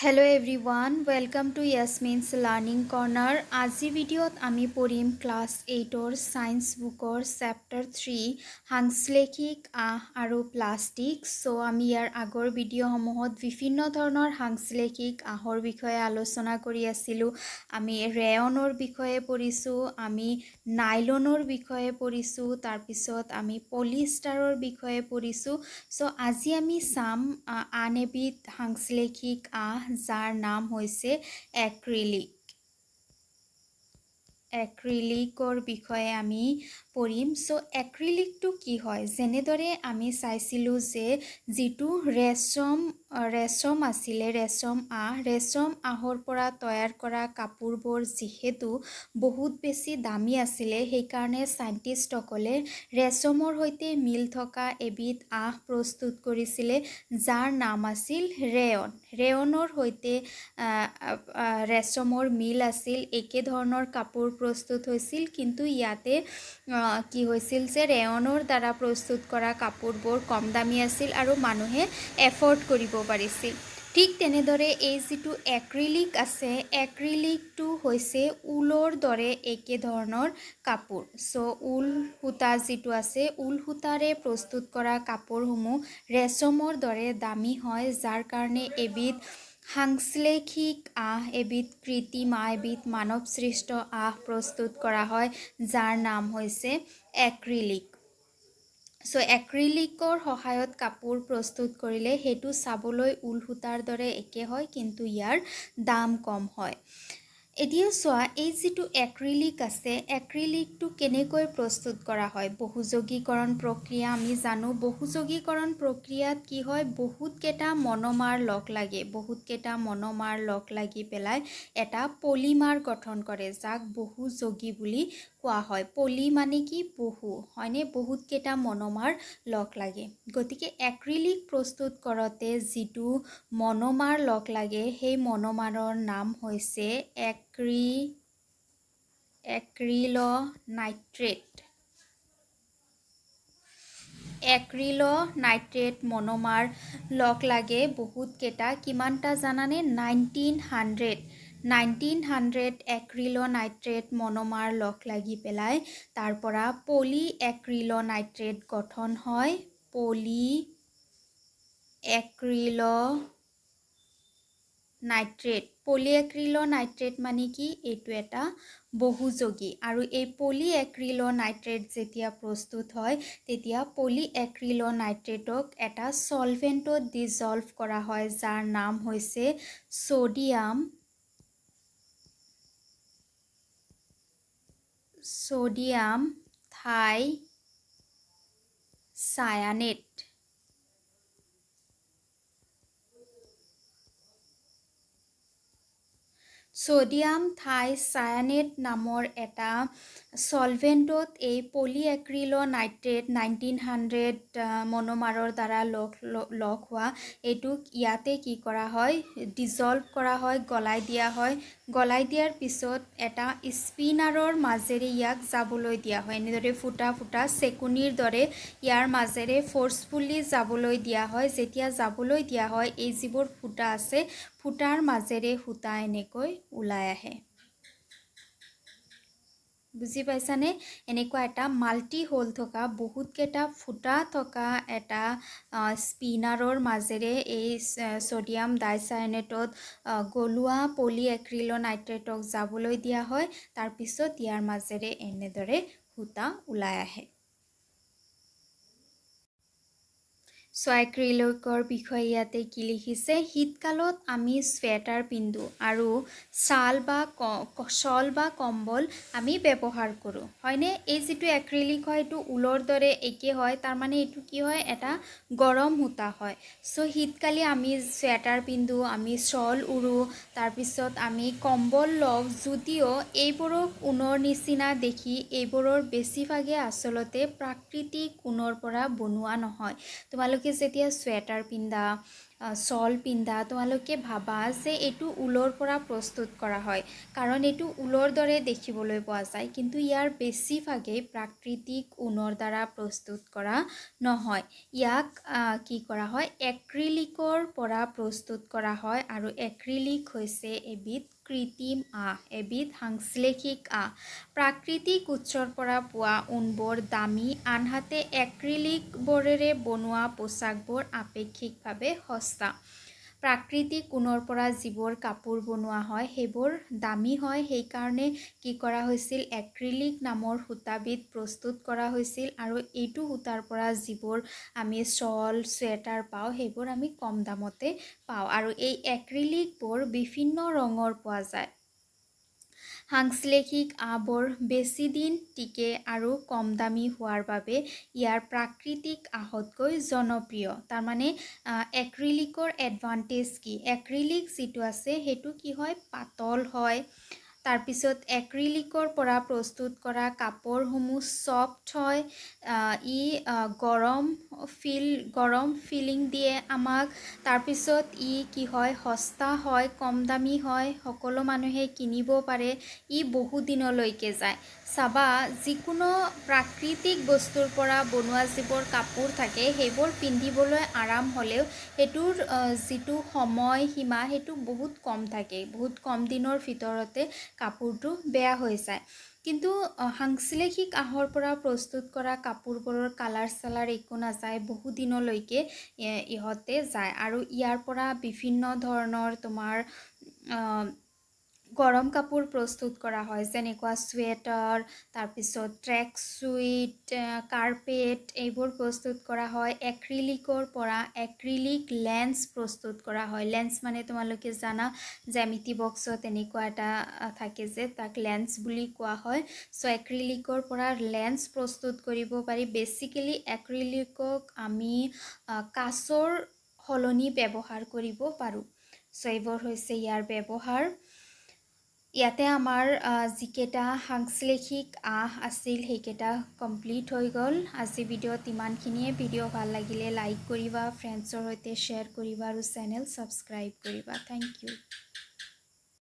Hello everyone, welcome to Yasmin's Learning Corner. আজি ভিডিঅ'ত আমি পঢ়িম ক্লাছ 8ৰ সায়েন্স বুকৰ চেপ্টাৰ 3 হাংসলেখিক আৰু প্লাষ্টিক। সো আমি ইয়াৰ আগৰ ভিডিঅ'সমূহত বিভিন্ন ধৰণৰ হাংসলেখিক আহৰ বিষয়ে আলোচনা কৰি আছিলোঁ। আমি ৰেয়নৰ বিষয়ে পঢ়িছোঁ, আমি নাইলনৰ বিষয়ে পঢ়িছোঁ, তাৰপিছত আমি পলিষ্টাৰৰ বিষয়ে পঢ়িছোঁ। সো আজি আমি চাম আন এবিধ হাংসলেখিক যাৰ নাম হৈছে এক্ৰিলিকৰ বিষয়ে আমি পঢ়িম। সো এক্ৰিলিকটো কি হয়? যেনেদৰে আমি চাইছিলোঁ যে যিটো ৰেচম আছিলে, ৰেচম আহৰ পৰা তৈয়াৰ কৰা কাপোৰবোৰ যিহেতু বহুত বেছি দামী আছিলে, সেইকাৰণে চাইণ্টিষ্টসকলে ৰেচমৰ সৈতে মিল থকা এবিধ আহ প্ৰস্তুত কৰিছিলে যাৰ নাম আছিল ৰেয়নৰ সৈতে ৰেচমৰ মিল আছিল, একে ধৰণৰ কাপোৰ প্ৰস্তুত হৈছিল, কিন্তু ইয়াতে কি হৈছিল যে ৰেয়নৰ দ্বাৰা প্ৰস্তুত কৰা কাপোৰবোৰ কম দামী আছিল আৰু মানুহে এফৰ্ড কৰিব পাৰিছিল। ঠিক তেনেদৰে এই যিটো এক্ৰিলিক আছে, এক্ৰিলিকটো হৈছে ঊলৰ দৰে একে ধৰণৰ কাপোৰ। সো ঊল সূতা যিটো আছে, ঊল সূতাৰে প্ৰস্তুত কৰা কাপোৰসমূহ ৰেচমৰ দৰে দামী হয়, যাৰ কাৰণে এবিধ হাংসলেখিক এবিধ কৃত্ৰিম এবিধ মানৱ সৃষ্ট প্ৰস্তুত কৰা হয় যাৰ নাম হৈছে এক্ৰিলিক। সো এক্ৰিলিকৰ সহায়ত কাপোৰ প্ৰস্তুত কৰিলে সেইটো চাবলৈ ঊল সূতাৰ দৰে একে হয়, কিন্তু ইয়াৰ দাম কম হয়। এতিয়া চোৱা, এই যিটো এক্ৰিলিক আছে, এক্ৰিলিকটো কেনেকৈ প্ৰস্তুত কৰা হয়? বহুযোগীকৰণ প্ৰক্ৰিয়া আমি জানো। বহুযোগীকৰণ প্ৰক্ৰিয়াত কি হয়? বহুতকেইটা মনোমাৰ লগ লাগি পেলাই এটা পলিমাৰ গঠন কৰে, যাক বহুযোগী বুলি কোৱা হয়। পলি মানে কি? বহু, হয়নে? বহুতকেইটা মনোমাৰ লগ লাগে। গতিকে এক্ৰিলিক প্ৰস্তুত কৰোঁতে যিটো মনোমাৰ লগ লাগে, সেই মনোমাৰৰ নাম হৈছে এক্ৰিলনাইট্ৰেট মনোমাৰ লগ লাগে বহুতকেইটা। কিমানটা জানানে? 1900 এক্ৰিলনাইট্ৰেট মনোমাৰ লগ লাগি পেলাই তাৰ পৰা পলি এক্ৰিলনাইট্ৰেট গঠন হয়। পলি এক্ৰিলনাইট্ৰেট মানে কি? এইটো এটা বহুযোগী, আৰু এই পলি এক্ৰিলনাইট্ৰেট যেতিয়া প্ৰস্তুত হয়, তেতিয়া পলি এক্ৰিলনাইট্ৰেটক এটা সলভেণ্টত ডিজলভ কৰা হয়, যাৰ নাম হৈছে ছ'ডিয়াম থাইচায়ানেট। ছ'ডিয়াম থাইচায়ানেট নামৰ এটা সলভেণ্টত এই পলি এক্ৰিলনাইট্ৰেট 1900 মনোমাৰৰ দ্বাৰা লগ হোৱা এইটোক ইয়াতে কি কৰা হয়? ডিজলভ কৰা হয়, গলাই দিয়া হয়। গলাই দিয়াৰ পিছত এটা স্পিনাৰৰ মাজেৰে ইয়াক যাবলৈ দিয়া হয়। এনেদৰে ফুটা ফুটা চেকুনিৰ দৰে ইয়াৰ মাজেৰে ফ'ৰ্চফুলি যাবলৈ দিয়া হয়। যেতিয়া যাবলৈ দিয়া হয়, এই যিবোৰ ফুটা আছে, ফুটাৰ মাজেৰে সূতা এনেকৈ ওলাই আহে। বুজি পাইছানে? এনেকুৱা এটা মাল্টি হোল থকা, বহুতকেইটা ফুটা থকা এটা স্পিনাৰৰ মাজেৰে এই ছ'ডিয়াম ডাইচায়ানেটত গলোৱা পলি এক্ৰিলনাইট্ৰেটক যাবলৈ দিয়া হয়। তাৰপিছত ইয়াৰ মাজেৰে এনেদৰে সূতা ওলাই আহে। এক্ৰিলিকৰ বিষয়ে ইয়াতে কি লিখিছে? শীতকালত আমি ছুৱেটাৰ পিন্ধো আৰু শ্বাল বা কম্বল আমি ব্যৱহাৰ কৰোঁ, হয়নে? এই যিটো এক্ৰিলিক হয়, এইটো ঊলৰ দৰে একে হয়, তাৰমানে এইটো কি হয়? এটা গৰম সূতা হয়। সো শীতকালি আমি ছুৱেটাৰ পিন্ধো, আমি শ্বল উৰোঁ, তাৰপিছত আমি কম্বল লওঁ। যদিও এইবোৰক ঊণৰ নিচিনা দেখি, এইবোৰৰ বেছিভাগে আচলতে প্ৰাকৃতিক ঊণৰ পৰা বনোৱা নহয়। তোমালোকে যেতিয়া ছুৱেটাৰ পিন্ধা শ্বল পিন্ধা তোমালোকে ভাবা যে এইটো ঊলৰ পৰা প্ৰস্তুত কৰা হয় কাৰণ এইটো ঊলৰ দৰে দেখিবলৈ পোৱা যায় কিন্তু ইয়াৰ বেছিভাগেই প্ৰাকৃতিক ঊণৰ দ্বাৰা প্ৰস্তুত কৰা নহয় ইয়াক কি কৰা হয় এক্ৰিলিকৰ পৰা প্ৰস্তুত কৰা হয় আৰু এক্ৰিলিক হৈছে এবিধ কৃত্ৰিম এবিধ সাংশ্লেষিক প্ৰাকৃতিক উৎসৰ পৰা পোৱা ঊণবোৰ দামী আনহাতে এক্ৰিলিকবোৰেৰে বনোৱা পোচাকবোৰ আপেক্ষিকভাৱে সস্তা প্ৰাকৃতিক ঊণৰ পৰা যিবোৰ কাপোৰ বনোৱা হয় সেইবোৰ দামী হয় সেইকাৰণে কি কৰা হৈছিল এক্ৰিলিক নামৰ সূতাবিধ প্ৰস্তুত কৰা হৈছিল আৰু এইটো সূতাৰ পৰা যিবোৰ আমি শ্বল চুৱেটাৰ পাওঁ সেইবোৰ আমি কম দামতে পাওঁ আৰু এই এক্ৰিলিকবোৰ বিভিন্ন ৰঙৰ পোৱা যায় সাংশ্লেষিক বোৰ বেছি দিন টিকে আৰু কম দামী হোৱাৰ বাবে ইয়াৰ প্ৰাকৃতিক আহতকৈ জনপ্ৰিয় তাৰমানে এক্ৰিলিকৰ এডভান্টেজ কি এক্ৰিলিক যিটো আছে সেইটো কি হয় পাতল হয় তাৰপিছত এক্ৰিলিকৰ পৰা প্ৰস্তুত কৰা কাপোৰসমূহ ছফ্ট হয় ই গৰম ফিলিং দিয়ে আমাক তাৰপিছত ই কি হয় সস্তা হয় কম দামী হয় সকলো মানুহে কিনিব পাৰে ই বহু দিনলৈকে যায় চাবা যিকোনো প্ৰাকৃতিক বস্তুৰ পৰা বনোৱা যিবোৰ কাপোৰ থাকে সেইবোৰ পিন্ধিবলৈ আৰাম হ'লেও সেইটোৰ যিটো সময় সীমা সেইটো বহুত কম থাকে বহুত কম দিনৰ ভিতৰতে কাপোৰটো বেয়া হৈ যায় কিন্তু সাংশ্লেষিক আহৰ পৰা প্ৰস্তুত কৰা কাপোৰবোৰৰ কালাৰ চালাৰ একো নাযায় বহু দিনলৈকে ইহঁতে যায় আৰু ইয়াৰ পৰা বিভিন্ন ধৰণৰ তোমাৰ গৰম কাপোৰ প্ৰস্তুত কৰা হয় যেনেকুৱা চুৱেটাৰ তাৰপিছত ট্ৰেক চুইট কাৰ্পেট এইবোৰ প্ৰস্তুত কৰা হয় এক্ৰিলিকৰ পৰা এক্ৰিলিক লেন্স প্ৰস্তুত কৰা হয় লেন্স মানে তোমালোকে জানা জ্যামিতি বক্সত এনেকুৱা এটা থাকে যে তাক লেন্স বুলি কোৱা হয় চ' এক্ৰিলিকৰ পৰা লেন্স প্ৰস্তুত কৰিব পাৰি বেছিকেলি এক্ৰিলিকক আমি কাঁচৰ সলনি ব্যৱহাৰ কৰিব পাৰোঁ চ' এইবোৰ হৈছে ইয়াৰ ব্যৱহাৰ ইয়াতে আমাৰ যিকেইটা সাংশ্লেষিক আছিল সেইকেইটা কমপ্লিট হৈ গ'ল আজি ভিডিঅ'ত ইমানখিনিয়ে ভিডিঅ' ভাল লাগিলে লাইক কৰিবা ফ্ৰেণ্ডছৰ সৈতে শ্বেয়াৰ কৰিবা আৰু চেনেল ছাবস্ক্ৰাইব কৰিবা থেংক ইউ